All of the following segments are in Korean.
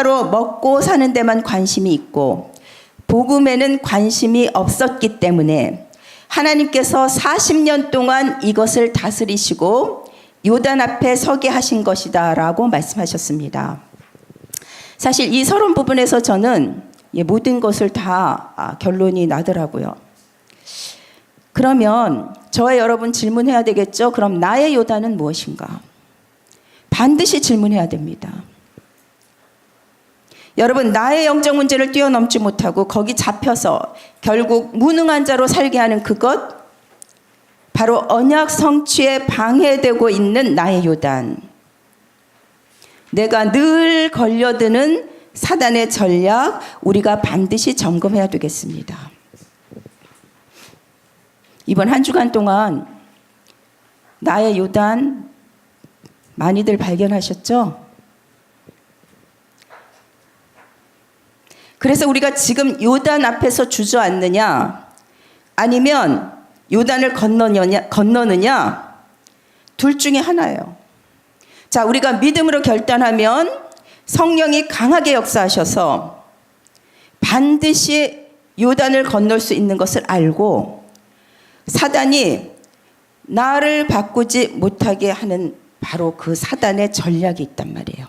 바로 먹고 사는 데만 관심이 있고 복음에는 관심이 없었기 때문에 하나님께서 40년 동안 이것을 다스리시고 요단 앞에 서게 하신 것이다 라고 말씀하셨습니다. 사실 이 서론 부분에서 저는 모든 것을 다 결론이 나더라고요. 그러면 저와 여러분 질문해야 되겠죠? 그럼 나의 요단은 무엇인가? 반드시 질문해야 됩니다. 여러분, 나의 영적 문제를 뛰어넘지 못하고 거기 잡혀서 결국 무능한 자로 살게 하는 그것, 바로 언약 성취에 방해되고 있는 나의 요단. 내가 늘 걸려드는 사단의 전략, 우리가 반드시 점검해야 되겠습니다. 이번 한 주간 동안 나의 요단 많이들 발견하셨죠? 그래서 우리가 지금 요단 앞에서 주저앉느냐 아니면 요단을 건너느냐 둘 중에 하나예요. 자, 우리가 믿음으로 결단하면 성령이 강하게 역사하셔서 반드시 요단을 건널 수 있는 것을 알고 사단이 나를 바꾸지 못하게 하는 바로 그 사단의 전략이 있단 말이에요.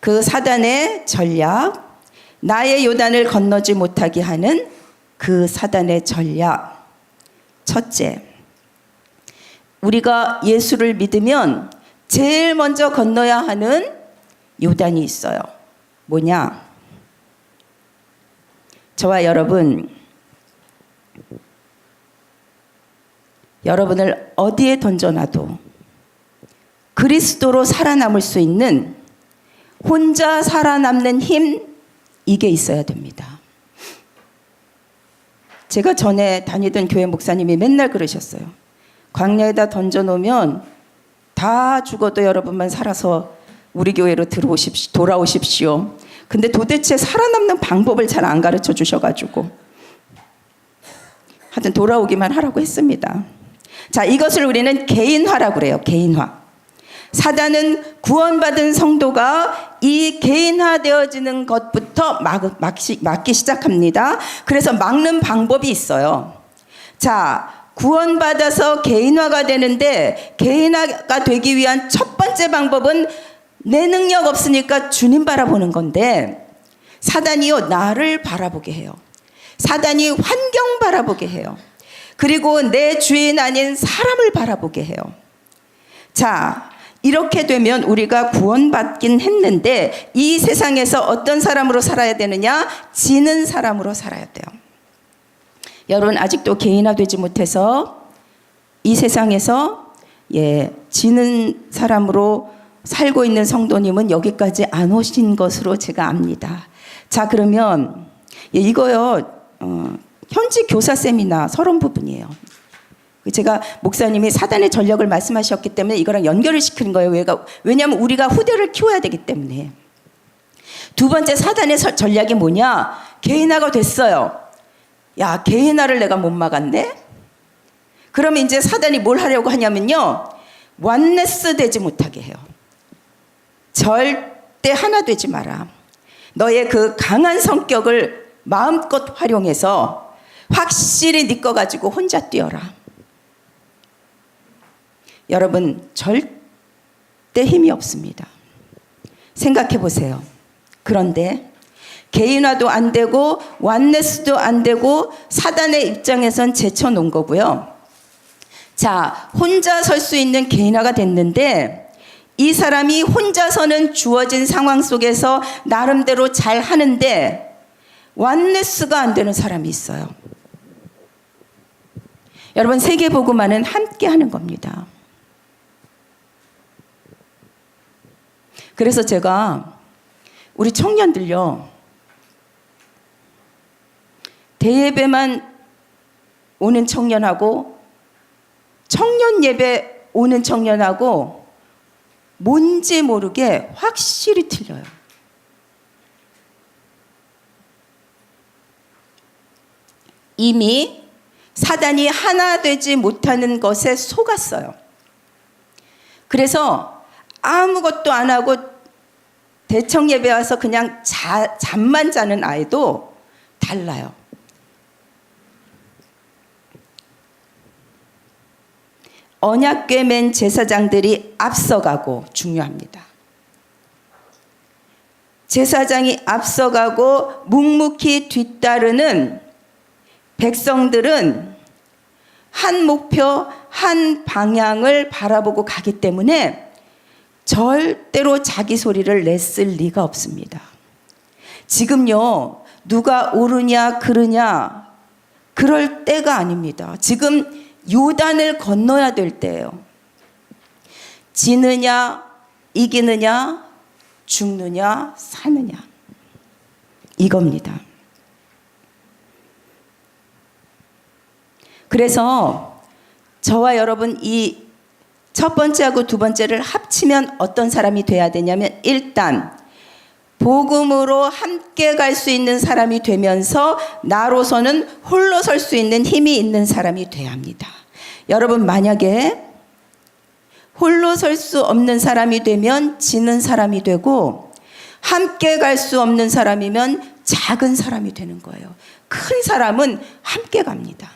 그 사단의 전략, 나의 요단을 건너지 못하게 하는 그 사단의 전략. 첫째, 우리가 예수를 믿으면 제일 먼저 건너야 하는 요단이 있어요. 뭐냐? 저와 여러분을 어디에 던져놔도 그리스도로 살아남을 수 있는 혼자 살아남는 힘, 이게 있어야 됩니다. 제가 전에 다니던 교회 목사님이 맨날 그러셨어요. 광야에다 던져놓으면 다 죽어도 여러분만 살아서 우리 교회로 돌아오십시오. 근데 도대체 살아남는 방법을 잘 안 가르쳐 주셔가지고 하여튼 돌아오기만 하라고 했습니다. 자, 이것을 우리는 개인화라고 그래요. 개인화. 사단은 구원받은 성도가 이 개인화되어지는 것부터 막기 시작합니다. 그래서 막는 방법이 있어요. 자, 구원받아서 개인화가 되는데 개인화가 되기 위한 첫 번째 방법은 내 능력 없으니까 주님 바라보는 건데 사단이요, 나를 바라보게 해요. 사단이 환경 바라보게 해요. 그리고 내 주인 아닌 사람을 바라보게 해요. 자, 이렇게 되면 우리가 구원받긴 했는데 이 세상에서 어떤 사람으로 살아야 되느냐? 지는 사람으로 살아야 돼요. 여러분, 아직도 개인화되지 못해서 이 세상에서 지는 사람으로 살고 있는 성도님은 여기까지 안 오신 것으로 제가 압니다. 자, 그러면 이거요, 현지 교사 세미나 서론 부분이에요. 제가 목사님이 사단의 전략을 말씀하셨기 때문에 이거랑 연결을 시키는 거예요. 왜냐하면 우리가 후대를 키워야 되기 때문에. 두 번째, 사단의 전략이 뭐냐? 개인화가 됐어요. 야, 개인화를 내가 못 막았네? 그러면 이제 사단이 뭘 하려고 하냐면요, 원네스 되지 못하게 해요. 절대 하나 되지 마라. 너의 그 강한 성격을 마음껏 활용해서 확실히 네 거 가지고 혼자 뛰어라. 여러분, 절대 힘이 없습니다. 생각해 보세요. 그런데 개인화도 안 되고 원네스도 안 되고 사단의 입장에선 제쳐놓은 거고요. 자, 혼자 설 수 있는 개인화가 됐는데 이 사람이 혼자서는 주어진 상황 속에서 나름대로 잘 하는데 원네스가 안 되는 사람이 있어요. 여러분, 세계복음화는 함께 하는 겁니다. 그래서 제가 우리 청년들요, 대예배만 오는 청년하고 청년 예배 오는 청년하고 뭔지 모르게 확실히 틀려요. 이미 사단이 하나 되지 못하는 것에 속았어요. 그래서 아무것도 안 하고 대청 예배 와서 그냥 잠만 자는 아이도 달라요. 언약궤 맨 제사장들이 앞서가고 중요합니다. 제사장이 앞서가고 묵묵히 뒤따르는 백성들은 한 목표, 한 방향을 바라보고 가기 때문에 절대로 자기 소리를 냈을 리가 없습니다. 지금요, 누가 옳으냐 그르냐 그럴 때가 아닙니다. 지금 요단을 건너야 될 때예요. 지느냐 이기느냐 죽느냐 사느냐 이겁니다. 그래서 저와 여러분 이 첫 번째하고 두 번째를 합치면 어떤 사람이 돼야 되냐면, 일단 복음으로 함께 갈 수 있는 사람이 되면서 나로서는 홀로 설 수 있는 힘이 있는 사람이 돼야 합니다. 여러분, 만약에 홀로 설 수 없는 사람이 되면 지는 사람이 되고, 함께 갈 수 없는 사람이면 작은 사람이 되는 거예요. 큰 사람은 함께 갑니다.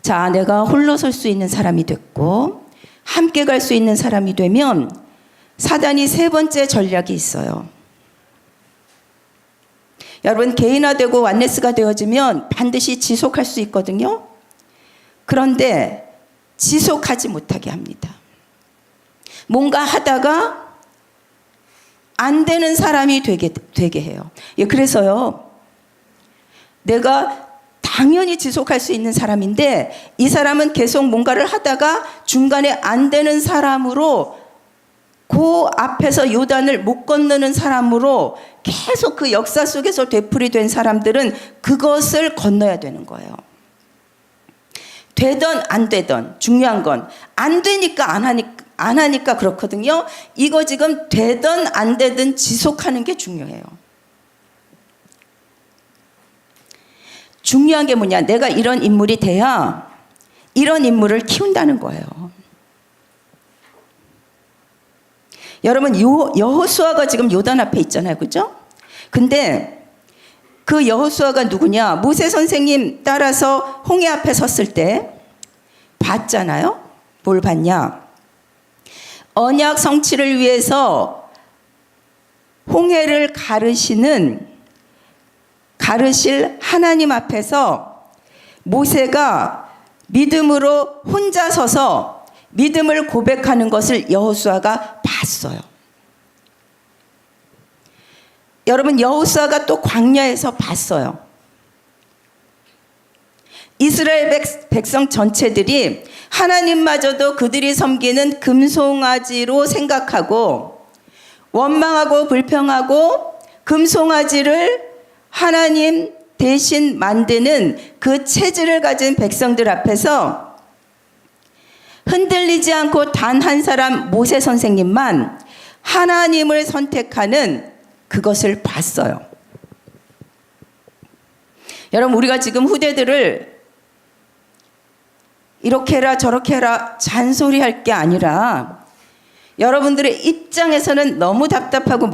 자, 내가 홀로 설 수 있는 사람이 됐고 함께 갈 수 있는 사람이 되면 사단이 세 번째 전략이 있어요. 여러분, 개인화되고 완네스가 되어지면 반드시 지속할 수 있거든요. 그런데 지속하지 못하게 합니다. 뭔가 하다가 안 되는 사람이 되게 해요. 예, 그래서요, 내가 당연히 지속할 수 있는 사람인데 이 사람은 계속 뭔가를 하다가 중간에 안 되는 사람으로, 그 앞에서 요단을 못 건너는 사람으로 계속 그 역사 속에서 되풀이된 사람들은 그것을 건너야 되는 거예요. 되든 안 되든 중요한 건 안 되니까 안 하니까 그렇거든요. 이거 지금 되든 안 되든 지속하는 게 중요해요. 중요한 게 뭐냐, 내가 이런 인물이 돼야 이런 인물을 키운다는 거예요. 여러분, 여호수아가 지금 요단 앞에 있잖아요, 그죠? 근데 그 여호수아가 누구냐? 모세 선생님 따라서 홍해 앞에 섰을 때 봤잖아요. 뭘 봤냐? 언약 성취를 위해서 홍해를 가르실 하나님 앞에서 모세가 믿음으로 혼자 서서 믿음을 고백하는 것을 여호수아가 봤어요. 여러분, 여호수아가 또 광야에서 봤어요. 이스라엘 백성 전체들이 하나님마저도 그들이 섬기는 금송아지로 생각하고 원망하고 불평하고 금송아지를 하나님 대신 만드는 그 체질을 가진 백성들 앞에서 흔들리지 않고 단 한 사람 모세 선생님만 하나님을 선택하는 그것을 봤어요. 여러분, 우리가 지금 후대들을 이렇게 해라 저렇게 해라 잔소리할 게 아니라, 여러분들의 입장에서는 너무 답답하고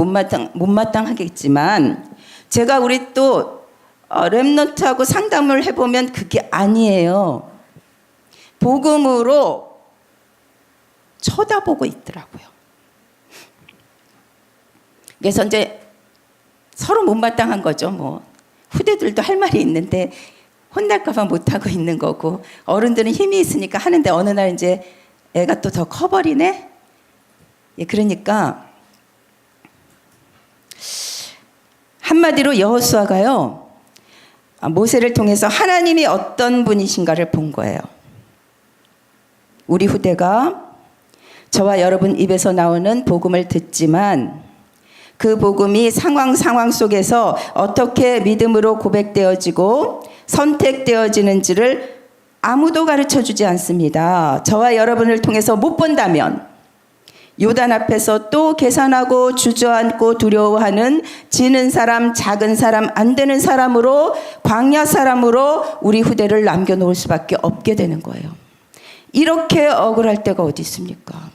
못마땅하겠지만 제가 우리 또 렘넌트하고 상담을 해보면 그게 아니에요. 복음으로 쳐다보고 있더라고요. 그래서 이제 서로 못마땅한 거죠. 뭐 후대들도 할 말이 있는데 혼날까봐 못하고 있는 거고, 어른들은 힘이 있으니까 하는데 어느 날 이제 애가 또 더 커버리네. 예, 그러니까 한마디로 여호수아가요, 모세를 통해서 하나님이 어떤 분이신가를 본 거예요. 우리 후대가 저와 여러분 입에서 나오는 복음을 듣지만 그 복음이 상황 속에서 어떻게 믿음으로 고백되어지고 선택되어지는지를 아무도 가르쳐주지 않습니다. 저와 여러분을 통해서 못 본다면 요단 앞에서 또 계산하고 주저앉고 두려워하는 지는 사람, 작은 사람, 안 되는 사람으로, 광야 사람으로 우리 후대를 남겨놓을 수밖에 없게 되는 거예요. 이렇게 억울할 때가 어디 있습니까?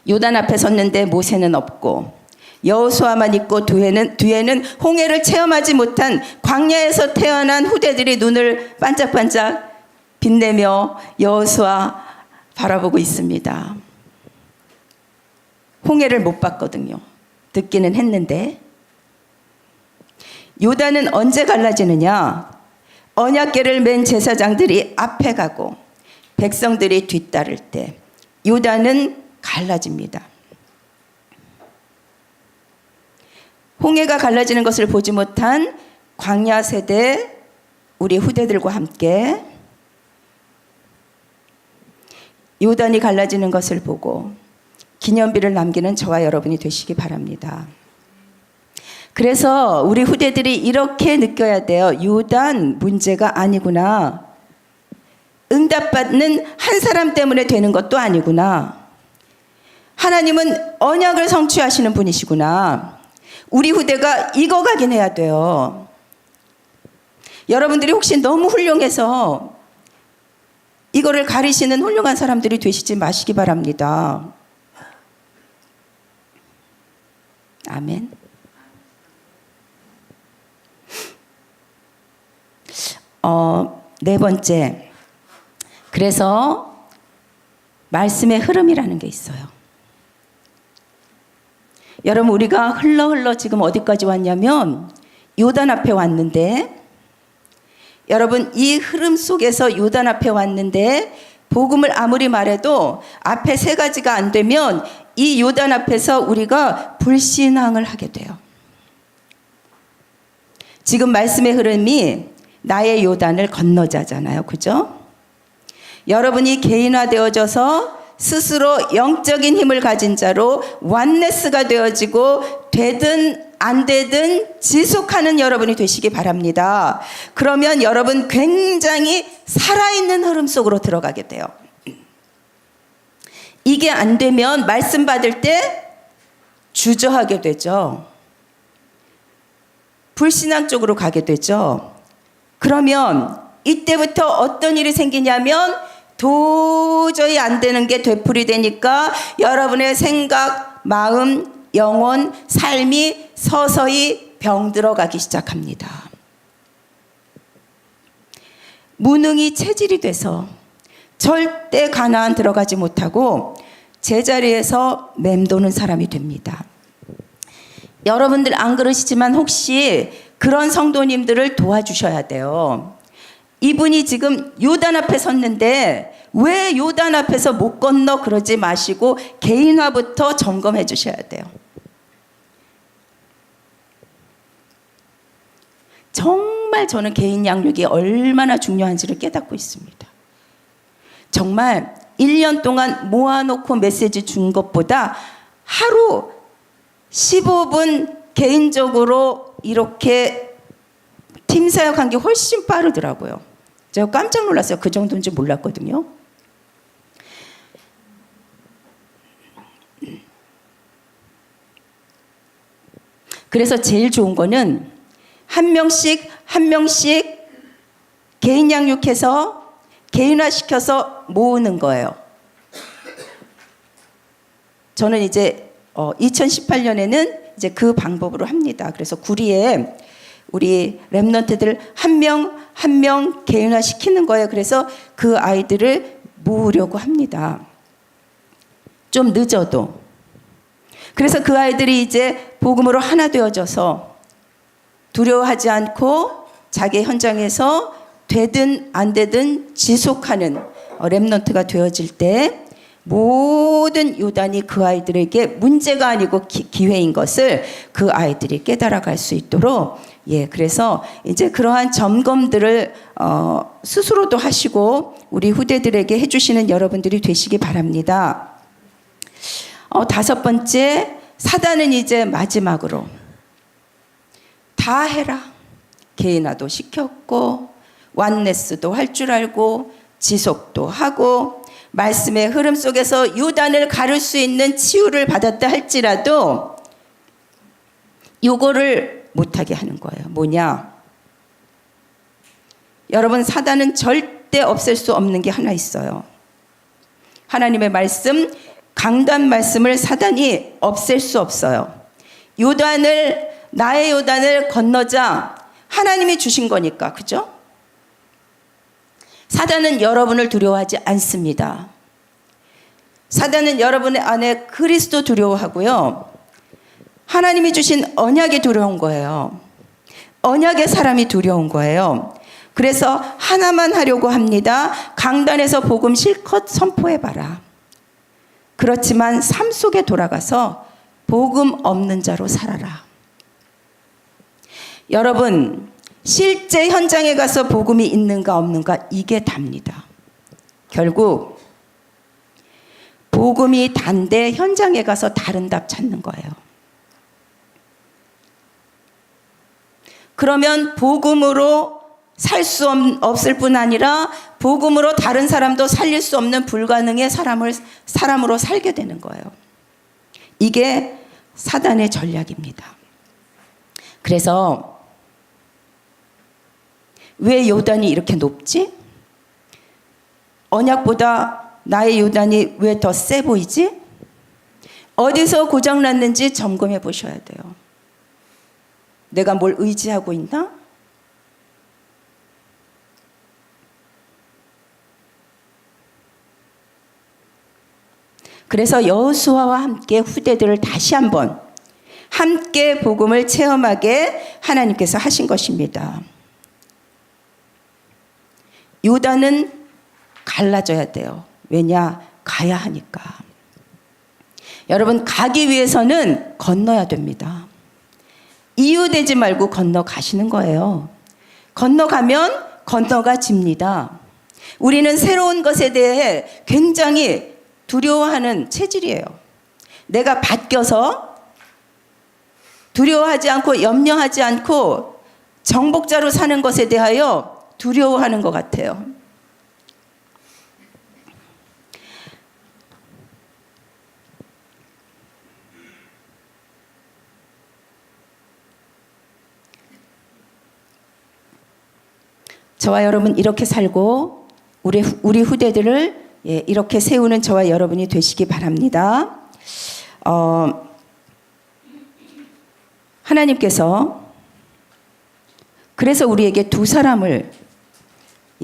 요단 앞에 섰는데 모세는 없고 여호수아만 있고 뒤에는 홍해를 체험하지 못한 광야에서 태어난 후대들이 눈을 반짝반짝 빛내며 여호수아 바라보고 있습니다. 홍해를 못 봤거든요. 듣기는 했는데. 요단은 언제 갈라지느냐? 언약궤를 맨 제사장들이 앞에 가고 백성들이 뒤따를 때 요단은 갈라집니다. 홍해가 갈라지는 것을 보지 못한 광야 세대 우리 후대들과 함께 요단이 갈라지는 것을 보고 기념비를 남기는 저와 여러분이 되시기 바랍니다. 그래서 우리 후대들이 이렇게 느껴야 돼요. 요단 문제가 아니구나. 응답받는 한 사람 때문에 되는 것도 아니구나. 하나님은 언약을 성취하시는 분이시구나. 우리 후대가 익어가긴 해야 돼요. 여러분들이 혹시 너무 훌륭해서 이거를 가리시는 훌륭한 사람들이 되시지 마시기 바랍니다. 아멘. 네 번째. 그래서 말씀의 흐름이라는 게 있어요. 여러분, 우리가 흘러 지금 어디까지 왔냐면 요단 앞에 왔는데, 여러분, 이 흐름 속에서 요단 앞에 왔는데 복음을 아무리 말해도 앞에 세 가지가 안 되면 이 요단 앞에서 우리가 불신앙을 하게 돼요. 지금 말씀의 흐름이 나의 요단을 건너자잖아요. 그죠? 여러분이 개인화되어져서 스스로 영적인 힘을 가진 자로 완네스가 되어지고 되든 안 되든 지속하는 여러분이 되시기 바랍니다. 그러면 여러분 굉장히 살아있는 흐름 속으로 들어가게 돼요. 이게 안 되면 말씀 받을 때 주저하게 되죠. 불신앙 쪽으로 가게 되죠. 그러면 이때부터 어떤 일이 생기냐면 도저히 안 되는 게 되풀이되니까 여러분의 생각, 마음, 영혼, 삶이 서서히 병들어가기 시작합니다. 무능이 체질이 돼서 절대 가나안 들어가지 못하고 제자리에서 맴도는 사람이 됩니다. 여러분들 안 그러시지만 혹시 그런 성도님들을 도와주셔야 돼요. 이분이 지금 요단 앞에 섰는데 왜 요단 앞에서 못 건너 그러지 마시고 개인화부터 점검해 주셔야 돼요. 정말 저는 개인 양육이 얼마나 중요한지를 깨닫고 있습니다. 정말 1년 동안 모아놓고 메시지 준 것보다 하루 15분 개인적으로 이렇게 팀 사역한 게 훨씬 빠르더라고요. 제가 깜짝 놀랐어요. 그 정도인지 몰랐거든요. 그래서 제일 좋은 거는 한 명씩 개인 양육해서 개인화시켜서 모으는 거예요. 저는 이제 2018년에는 이제 그 방법으로 합니다. 그래서 구리에 우리 랩런트들 한 명 개인화 시키는 거예요. 그래서 그 아이들을 모으려고 합니다. 좀 늦어도. 그래서 그 아이들이 이제 복음으로 하나 되어져서 두려워하지 않고 자기 현장에서 되든 안 되든 지속하는 랩런트가 되어질 때 모든 요단이 그 아이들에게 문제가 아니고 기회인 것을 그 아이들이 깨달아갈 수 있도록 그래서 이제 그러한 점검들을 스스로도 하시고 우리 후대들에게 해주시는 여러분들이 되시기 바랍니다. 5번째, 사단은 이제 마지막으로 다 해라. 개인화도 시켰고 완네스도 할 줄 알고 지속도 하고 말씀의 흐름 속에서 요단을 가를 수 있는 치유를 받았다 할지라도 요거를 못하게 하는 거예요. 뭐냐? 여러분, 사단은 절대 없앨 수 없는 게 하나 있어요. 하나님의 말씀 강단 말씀을 사단이 없앨 수 없어요. 나의 요단을 건너자 하나님이 주신 거니까, 그죠? 사단은 여러분을 두려워하지 않습니다. 사단은 여러분의 안에 그리스도 두려워하고요. 하나님이 주신 언약이 두려운 거예요. 언약의 사람이 두려운 거예요. 그래서 하나만 하려고 합니다. 강단에서 복음 실컷 선포해봐라. 그렇지만 삶 속에 돌아가서 복음 없는 자로 살아라. 여러분, 실제 현장에 가서 복음이 있는가 없는가 이게 답니다. 결국 복음이 단데 현장에 가서 다른 답 찾는 거예요. 그러면 복음으로 살 수 없을 뿐 아니라 복음으로 다른 사람도 살릴 수 없는 불가능의 사람으로 살게 되는 거예요. 이게 사단의 전략입니다. 그래서 왜 요단이 이렇게 높지? 언약보다 나의 요단이 왜 더 세 보이지? 어디서 고장났는지 점검해 보셔야 돼요. 내가 뭘 의지하고 있나? 그래서 여호수아와 함께 후대들을 다시 한번 함께 복음을 체험하게 하나님께서 하신 것입니다. 요단은 갈라져야 돼요. 왜냐? 가야 하니까. 여러분, 가기 위해서는 건너야 됩니다. 이유되지 말고 건너가시는 거예요. 건너가면 건너가집니다. 우리는 새로운 것에 대해 굉장히 두려워하는 체질이에요. 내가 바뀌어서 두려워하지 않고 염려하지 않고 정복자로 사는 것에 대하여 두려워하는 것 같아요. 저와 여러분 이렇게 살고 우리 후대들을 이렇게 세우는 저와 여러분이 되시기 바랍니다. 하나님께서 그래서 우리에게 두 사람을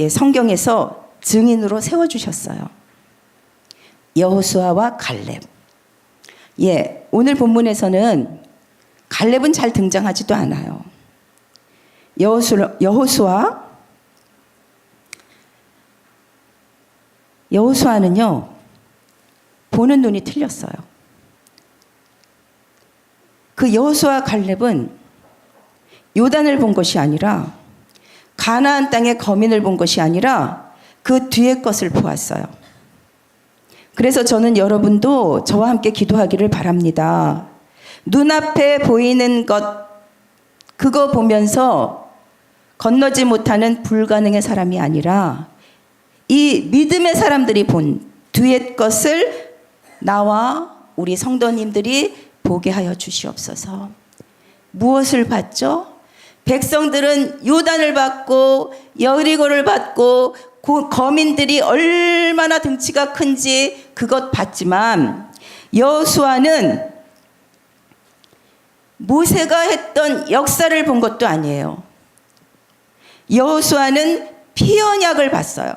성경에서 증인으로 세워주셨어요. 여호수아와 갈렙. 오늘 본문에서는 갈렙은 잘 등장하지도 않아요. 여호수아는요, 보는 눈이 틀렸어요. 그 여호수아 갈렙은 요단을 본 것이 아니라 가나안 땅의 거민을 본 것이 아니라 그 뒤의 것을 보았어요. 그래서 저는 여러분도 저와 함께 기도하기를 바랍니다. 눈앞에 보이는 것, 그거 보면서 건너지 못하는 불가능의 사람이 아니라 이 믿음의 사람들이 본 뒤의 것을 나와 우리 성도님들이 보게 하여 주시옵소서. 무엇을 봤죠? 백성들은 요단을 받고 여리고를 받고 거민들이 얼마나 등치가 큰지 그것 봤지만 여호수아는 모세가 했던 역사를 본 것도 아니에요. 여호수아는 피 언약을 봤어요.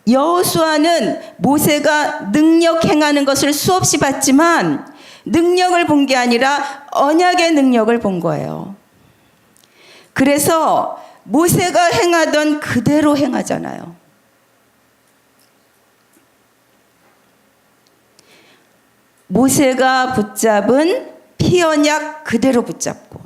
여호수아는 모세가 능력 행하는 것을 수없이 봤지만 능력을 본 게 아니라 언약의 능력을 본 거예요. 그래서 모세가 행하던 그대로 행하잖아요. 모세가 붙잡은 피 언약 그대로 붙잡고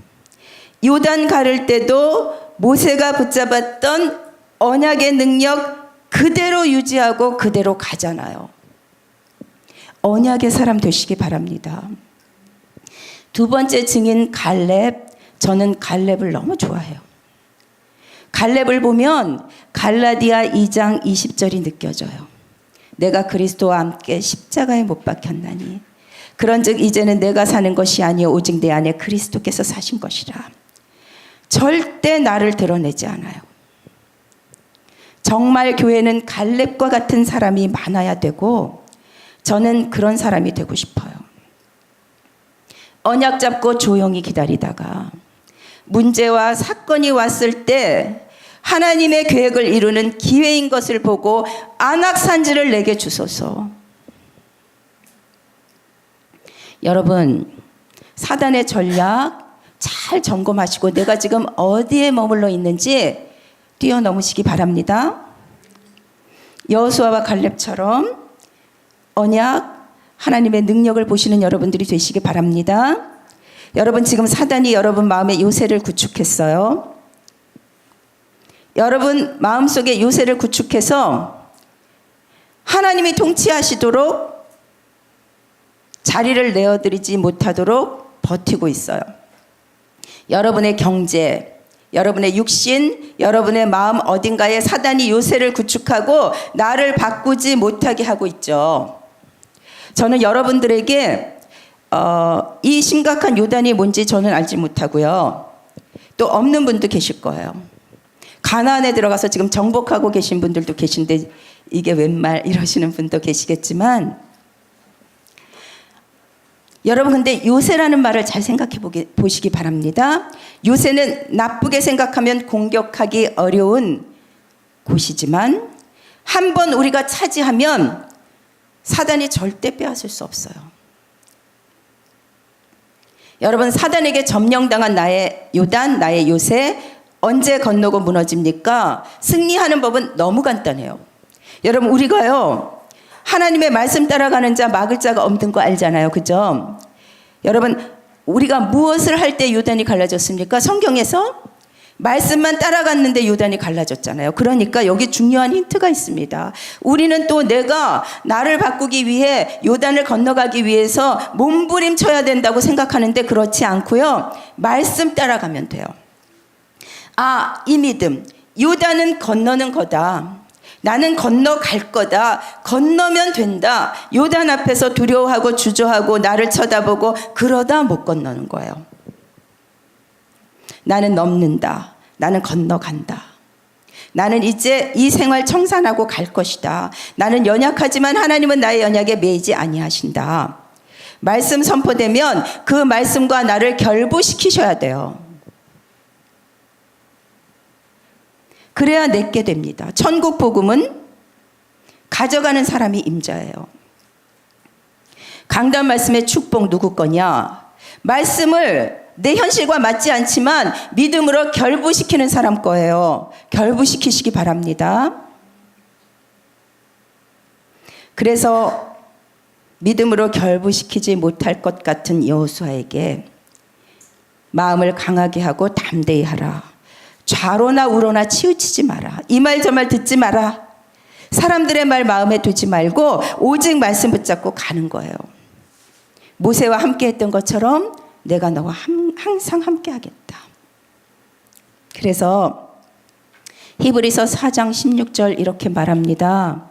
요단 가를 때도 모세가 붙잡았던 언약의 능력 그대로 유지하고 그대로 가잖아요. 언약의 사람 되시기 바랍니다. 두 번째 증인 갈렙. 저는 갈렙을 너무 좋아해요. 갈렙을 보면 갈라디아 2장 20절이 느껴져요. 내가 그리스도와 함께 십자가에 못 박혔나니 그런즉 이제는 내가 사는 것이 아니요 오직 내 안에 그리스도께서 사신 것이라. 절대 나를 드러내지 않아요. 정말 교회는 갈렙과 같은 사람이 많아야 되고 저는 그런 사람이 되고 싶어요. 언약 잡고 조용히 기다리다가 문제와 사건이 왔을 때 하나님의 계획을 이루는 기회인 것을 보고 안악산지를 내게 주소서. 여러분, 사단의 전략 잘 점검하시고 내가 지금 어디에 머물러 있는지 뛰어넘으시기 바랍니다. 여호수아와 갈렙처럼 언약, 하나님의 능력을 보시는 여러분들이 되시기 바랍니다. 여러분, 지금 사단이 여러분 마음에 요새를 구축했어요. 여러분 마음속에 요새를 구축해서 하나님이 통치하시도록 자리를 내어드리지 못하도록 버티고 있어요. 여러분의 경제, 여러분의 육신, 여러분의 마음 어딘가에 사단이 요새를 구축하고 나를 바꾸지 못하게 하고 있죠. 저는 여러분들에게 이 심각한 요단이 뭔지 저는 알지 못하고요. 또 없는 분도 계실 거예요. 가나안에 들어가서 지금 정복하고 계신 분들도 계신데 이게 웬 말 이러시는 분도 계시겠지만, 여러분 근데 요새라는 말을 잘 생각해 보시기 바랍니다. 요새는 나쁘게 생각하면 공격하기 어려운 곳이지만 한번 우리가 차지하면 사단이 절대 빼앗을 수 없어요. 여러분, 사단에게 점령당한 나의 요단, 나의 요새 언제 건너고 무너집니까? 승리하는 법은 너무 간단해요. 여러분, 우리가요 하나님의 말씀 따라가는 자 막을 자가 없는 거 알잖아요. 그죠? 여러분, 우리가 무엇을 할 때 요단이 갈라졌습니까? 성경에서 말씀만 따라갔는데 요단이 갈라졌잖아요. 그러니까 여기 중요한 힌트가 있습니다. 우리는 또 내가 나를 바꾸기 위해 요단을 건너가기 위해서 몸부림쳐야 된다고 생각하는데 그렇지 않고요. 말씀 따라가면 돼요. 아, 이 믿음. 요단은 건너는 거다. 나는 건너갈 거다. 건너면 된다. 요단 앞에서 두려워하고 주저하고 나를 쳐다보고 그러다 못 건너는 거예요. 나는 넘는다. 나는 건너간다. 나는 이제 이 생활 청산하고 갈 것이다. 나는 연약하지만 하나님은 나의 연약에 매이지 아니하신다. 말씀 선포되면 그 말씀과 나를 결부시키셔야 돼요. 그래야 내게 됩니다. 천국 복음은 가져가는 사람이 임자예요. 강단 말씀의 축복 누구 거냐? 말씀을 내 현실과 맞지 않지만 믿음으로 결부시키는 사람 거예요. 결부시키시기 바랍니다. 그래서 믿음으로 결부시키지 못할 것 같은 여호수아에게 마음을 강하게 하고 담대히 하라. 좌로나 우로나 치우치지 마라. 이 말 저 말 듣지 마라. 사람들의 말 마음에 두지 말고 오직 말씀 붙잡고 가는 거예요. 모세와 함께 했던 것처럼 내가 너와 항상 함께 하겠다. 그래서 히브리서 4장 16절 이렇게 말합니다.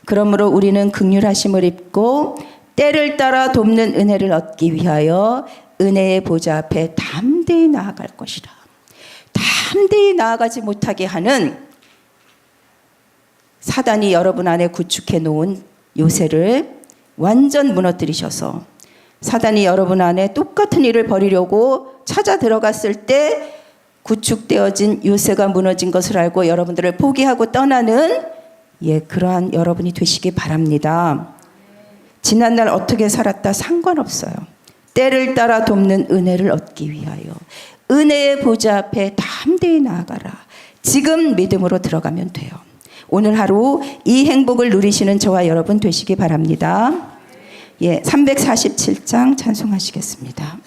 그러므로 우리는 긍휼하심을 입고 때를 따라 돕는 은혜를 얻기 위하여 은혜의 보좌 앞에 담대히 나아갈 것이라. 담대히 나아가지 못하게 하는 사단이 여러분 안에 구축해 놓은 요새를 완전 무너뜨리셔서 사단이 여러분 안에 똑같은 일을 벌이려고 찾아 들어갔을 때 구축되어진 요새가 무너진 것을 알고 여러분들을 포기하고 떠나는 그러한 여러분이 되시기 바랍니다. 지난날 어떻게 살았다 상관없어요. 때를 따라 돕는 은혜를 얻기 위하여 은혜의 보좌 앞에 담대히 나아가라. 지금 믿음으로 들어가면 돼요. 오늘 하루 이 행복을 누리시는 저와 여러분 되시기 바랍니다. 347장 찬송하시겠습니다.